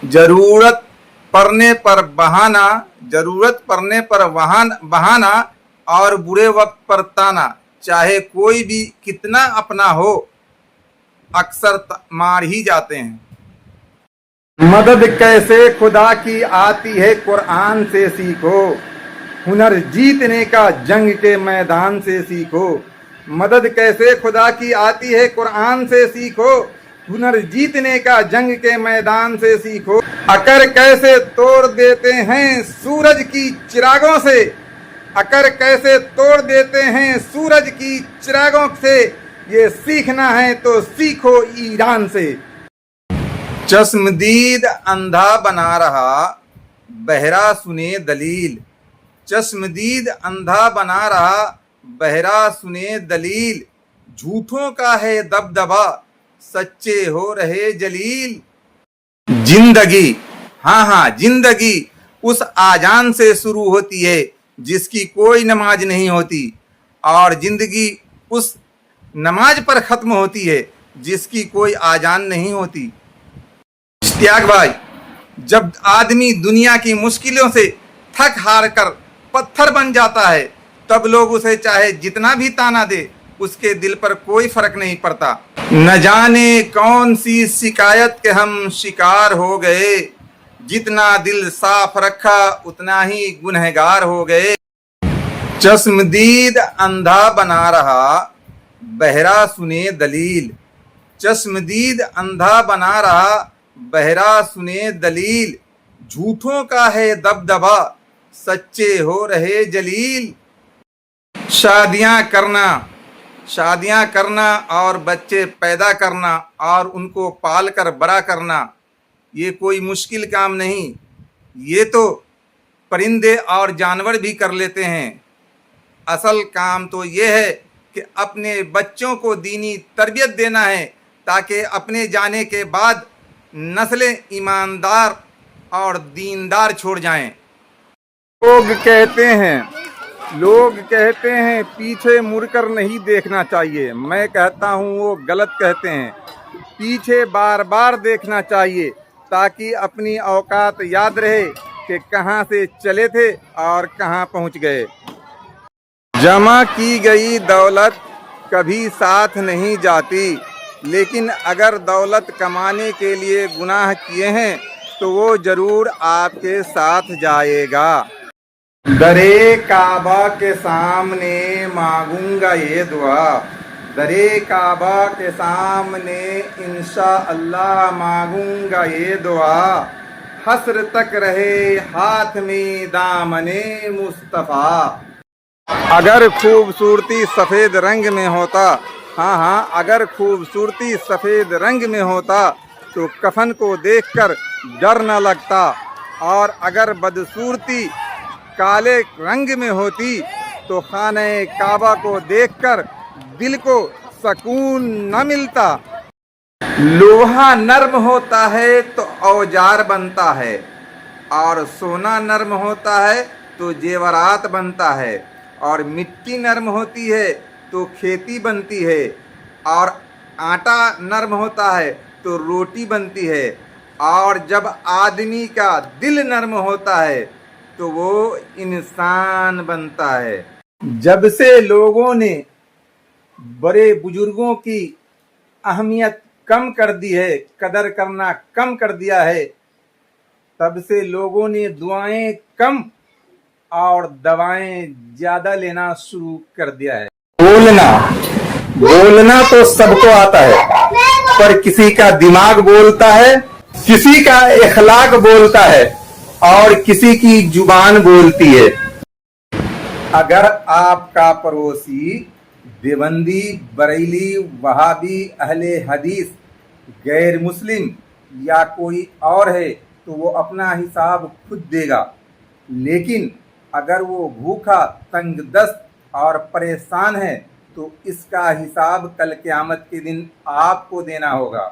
जरूरत पड़ने पर बहाना, जरूरत पड़ने पर बहाना और बुरे वक्त पर ताना, चाहे कोई भी कितना अपना हो अक्सर मार ही जाते हैं। मदद कैसे खुदा की आती है कुरान से सीखो, हुनर जीतने का जंग के मैदान से सीखो। मदद कैसे खुदा की आती है कुरान से सीखो, हुनर जीतने का जंग के मैदान से सीखो। अकर कैसे तोड़ देते हैं सूरज की चिरागों से, अकर कैसे तोड़ देते हैं सूरज की चिरागों से, ये सीखना है तो सीखो ईरान से। चश्मदीद अंधा बना रहा बहरा सुने दलील, चश्मदीद अंधा बना रहा बहरा सुने दलील, झूठों का है दबदबा सच्चे हो रहे जलील। जिंदगी, हाँ जिंदगी उस आजान से शुरू होती है जिसकी कोई नमाज नहीं होती, और जिंदगी उस नमाज पर खत्म होती है जिसकी कोई आजान नहीं होती। इश्तियाक भाई, जब आदमी दुनिया की मुश्किलों से थक हार कर पत्थर बन जाता है तब लोग उसे चाहे जितना भी ताना दे उसके दिल पर कोई फर्क नहीं पड़ता। न जाने कौन सी शिकायत के हम शिकार हो गए, जितना दिल साफ रखा उतना ही गुनहगार हो गए। चश्मदीद अंधा बना रहा बहरा सुने दलील, चश्मदीद अंधा बना रहा बहरा सुने दलील, झूठों का है दबदबा सच्चे हो रहे जलील। शादियां करना और बच्चे पैदा करना और उनको पाल कर बड़ा करना ये कोई मुश्किल काम नहीं, ये तो परिंदे और जानवर भी कर लेते हैं। असल काम तो ये है कि अपने बच्चों को दीनी तरबियत देना है ताकि अपने जाने के बाद नस्लें ईमानदार और दीनदार छोड़ जाएं। लोग कहते हैं पीछे मुड़कर नहीं देखना चाहिए, मैं कहता हूँ वो गलत कहते हैं। पीछे बार बार देखना चाहिए ताकि अपनी औकात याद रहे कि कहाँ से चले थे और कहाँ पहुँच गए। जमा की गई दौलत कभी साथ नहीं जाती, लेकिन अगर दौलत कमाने के लिए गुनाह किए हैं तो वो जरूर आपके साथ जाएगा। दरे काबा के सामने मांगूंगा ये दुआ, दरे काबा के सामने इंशाअल्लाह मांगूंगा ये दुआ, हस्र तक रहे हाथ में दामने मुस्तफ़ा। अगर खूबसूरती सफ़ेद रंग में होता, अगर खूबसूरती सफ़ेद रंग में होता तो कफन को देखकर डर न लगता, और अगर बदसूरती काले रंग में होती तो खाने काबा को देखकर दिल को सुकून न मिलता। लोहा नर्म होता है तो औजार बनता है, और सोना नर्म होता है तो जेवरात बनता है, और मिट्टी नर्म होती है तो खेती बनती है, और आटा नर्म होता है तो रोटी बनती है, और जब आदमी का दिल नर्म होता है तो वो इंसान बनता है। जब से लोगों ने बड़े बुजुर्गों की अहमियत कम कर दी है, कदर करना कम कर दिया है, तब से लोगों ने दुआएं कम और दवाएं ज्यादा लेना शुरू कर दिया है। बोलना तो सबको आता है, पर किसी का दिमाग बोलता है, किसी का इखलाक बोलता है, और किसी की जुबान बोलती है। अगर आपका पड़ोसी देवबंदी, बरेली, वहाबी, अहले हदीस, गैर मुस्लिम या कोई और है तो वो अपना हिसाब खुद देगा, लेकिन अगर वो भूखा, तंगदस्त और परेशान है तो इसका हिसाब कल क़यामत के दिन आपको देना होगा।